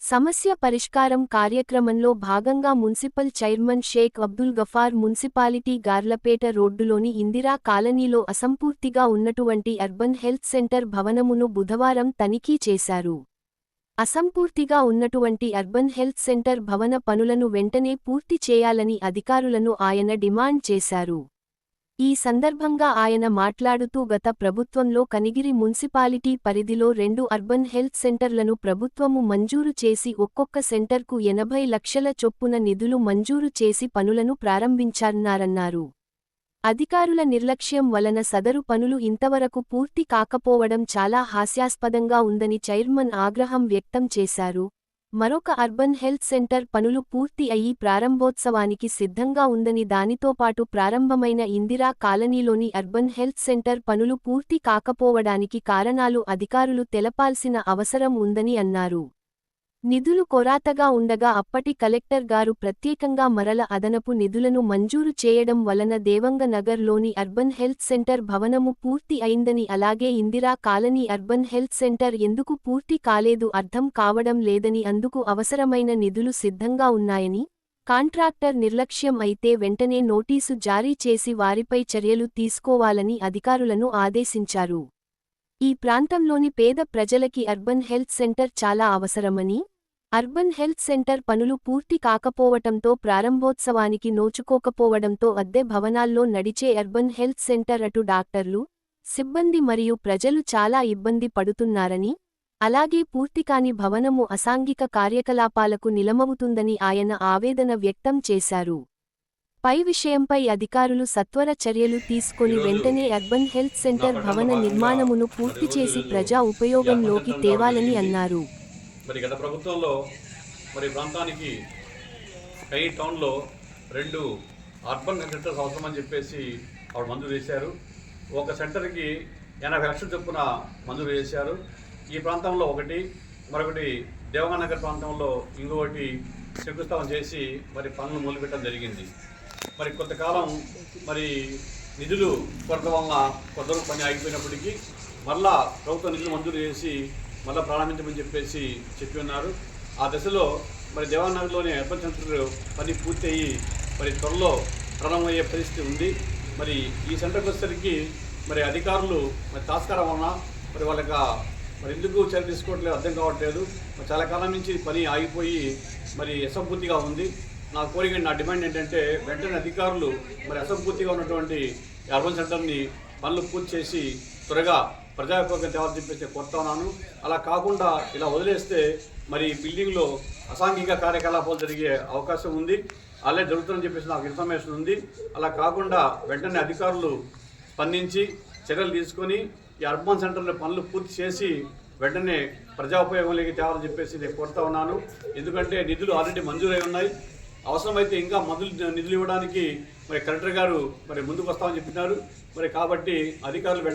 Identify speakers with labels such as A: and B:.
A: సమస్య పరిష్కారం కార్యక్రమంలో భాగంగా municipal chairman Shaik Abdul Gafar municipality Garlapeta రోడ్డులోని ఇందిరా కాలనీలో అసంపూర్తిగా ఉన్నటువంటి అర్బన్ హెల్త్ సెంటర్ భవనమును బుధవారం తనిఖీ చేశారు. అసంపూర్తిగా ఉన్నటువంటి అర్బన్ హెల్త్ సెంటర్ భవన పనులను వెంటనే పూర్తి చేయాలని అధికారులను ఆయన డిమాండ్ చేశారు. ఈ సందర్భంగా ఆయన మాట్లాడుతూ గత ప్రభుత్వంలో కనిగిరి మున్సిపాలిటీ పరిధిలో 2 అర్బన్ హెల్త్ సెంటర్లను ప్రభుత్వము మంజూరు చేసి ఒక్కొక్క సెంటర్కు 80 లక్షల చొప్పున నిధులు మంజూరు చేసి పనులను ప్రారంభించారన్నారు. అధికారుల నిర్లక్ష్యం వలన సదరు పనులు ఇంతవరకు పూర్తి కాకపోవడం చాలా హాస్యాస్పదంగా ఉందని చైర్మన్ ఆగ్రహం వ్యక్తం చేశారు. మరొక అర్బన్ హెల్త్ సెంటర్ పనులు పూర్తి అయ్యి ప్రారంభోత్సవానికి సిద్ధంగా ఉందని దానితోపాటు ప్రారంభమైన ఇందిరా కాలనీలోని అర్బన్ హెల్త్ సెంటర్ పనులు పూర్తి కాకపోవడానికి కారణాలు అధికారులు తెలపాల్సిన అవసరం ఉందని అన్నారు. నిధులు కొరాతగా ఉండగా అప్పటి కలెక్టర్ గారు ప్రత్యేకంగా మరల అదనపు నిధులను మంజూరు చేయడం వలన దేవంగ నగర్లోని అర్బన్ హెల్త్ సెంటర్ భవనము పూర్తి అయిందని అలాగే Indira colony urban health centre ఎందుకు పూర్తి కాలేదు అర్థం కావడం లేదని అందుకు అవసరమైన నిధులు సిద్ధంగా ఉన్నాయని, కాంట్రాక్టర్ నిర్లక్ష్యం అయితే వెంటనే నోటీసు జారీ చేసి వారిపై చర్యలు తీసుకోవాలని అధికారులను ఆదేశించారు. ఈ ప్రాంతంలోని పేద ప్రజలకి అర్బన్ హెల్త్ సెంటర్ చాలా అవసరమని, అర్బన్ హెల్త్ సెంటర్ పనులు పూర్తి కాకపోవటంతో ప్రారంభోత్సవానికి నోచుకోకపోవడంతో అద్దె భవనాల్లో నడిచే అర్బన్ హెల్త్ సెంటర్ అటు డాక్టర్లు, సిబ్బంది మరియు ప్రజలు చాలా ఇబ్బంది పడుతున్నారని, అలాగే పూర్తికాని భవనము అసాంఘిక కార్యకలాపాలకు నిలమవుతుందని ఆయన ఆవేదన వ్యక్తం చేశారు. పై విషయంపై అధికారులు సత్వర చర్యలు తీసుకొని వెంటనే అర్బన్ హెల్త్ సెంటర్ భవన నిర్మాణమును పూర్తి చేసి ప్రజా ఉపయోగంలోకి తేవాలని అన్నారు.
B: మరి గత ప్రభుత్వంలో ప్రాంతానికి కై టౌన్లో 2 అర్బన్ సెంటర్స్ అవసరమని చెప్పేసి ఆవిడ మంజూరు చేశారు. ఒక సెంటర్కి 80 లక్షల చొప్పున మంజూరు చేశారు. ఈ ప్రాంతంలో ఒకటి, మరొకటి దేవనగర్ ప్రాంతంలో ఇంకొకటి శంకుస్థాపన చేసి పనులు మొదలుపెట్టడం జరిగింది. కొంతకాలం నిధులు కొరత వలన కొంతవరకు పని ఆగిపోయినప్పటికీ మళ్ళా ప్రభుత్వ నిధులు మంజూరు చేసి మళ్ళీ ప్రారంభించమని చెప్పేసి చెప్పి ఉన్నారు. ఆ దశలో దేవానగర్లోని అర్బన్ సెంటర్ పని పూర్తి అయ్యి త్వరలో ప్రారంభమయ్యే పరిస్థితి ఉంది. ఈ సెంటర్కి వచ్చేసరికి అధికారులు తాస్కారం వలన వాళ్ళకి ఎందుకు చర్య తీసుకోవట్లేదు అర్థం కావట్లేదు. చాలా కాలం నుంచి పని ఆగిపోయి అసంపూర్తిగా ఉంది. నా కోరిక, నా డిమాండ్ ఏంటంటే వెంటనే అధికారులు అసంపూర్తిగా ఉన్నటువంటి అర్బన్ సెంటర్ని పనులు పూర్తి చేసి త్వరగా ప్రజాపయోగం తేవాలని చెప్పేసి కోరుతా ఉన్నాను. అలా కాకుండా ఇలా వదిలేస్తే బిల్డింగ్లో అసాంఘిక కార్యకలాపాలు జరిగే అవకాశం ఉంది. అలాగే జరుగుతుందని చెప్పేసి నాకు ఇన్ఫర్మేషన్ ఉంది. అలా కాకుండా వెంటనే అధికారులు స్పందించి చర్యలు తీసుకొని ఈ అర్బన్ సెంటర్లో పనులు పూర్తి చేసి వెంటనే ప్రజా ఉపయోగంలోకి తేవాలని చెప్పేసి నేను కోరుతా ఉన్నాను. ఎందుకంటే నిధులు ఆల్రెడీ మంజూరై ఉన్నాయి. అవసరమైతే ఇంకా నిధులు ఇవ్వడానికి కలెక్టర్ గారు ముందుకు వస్తామని చెప్పినారు. కాబట్టి అధికారులు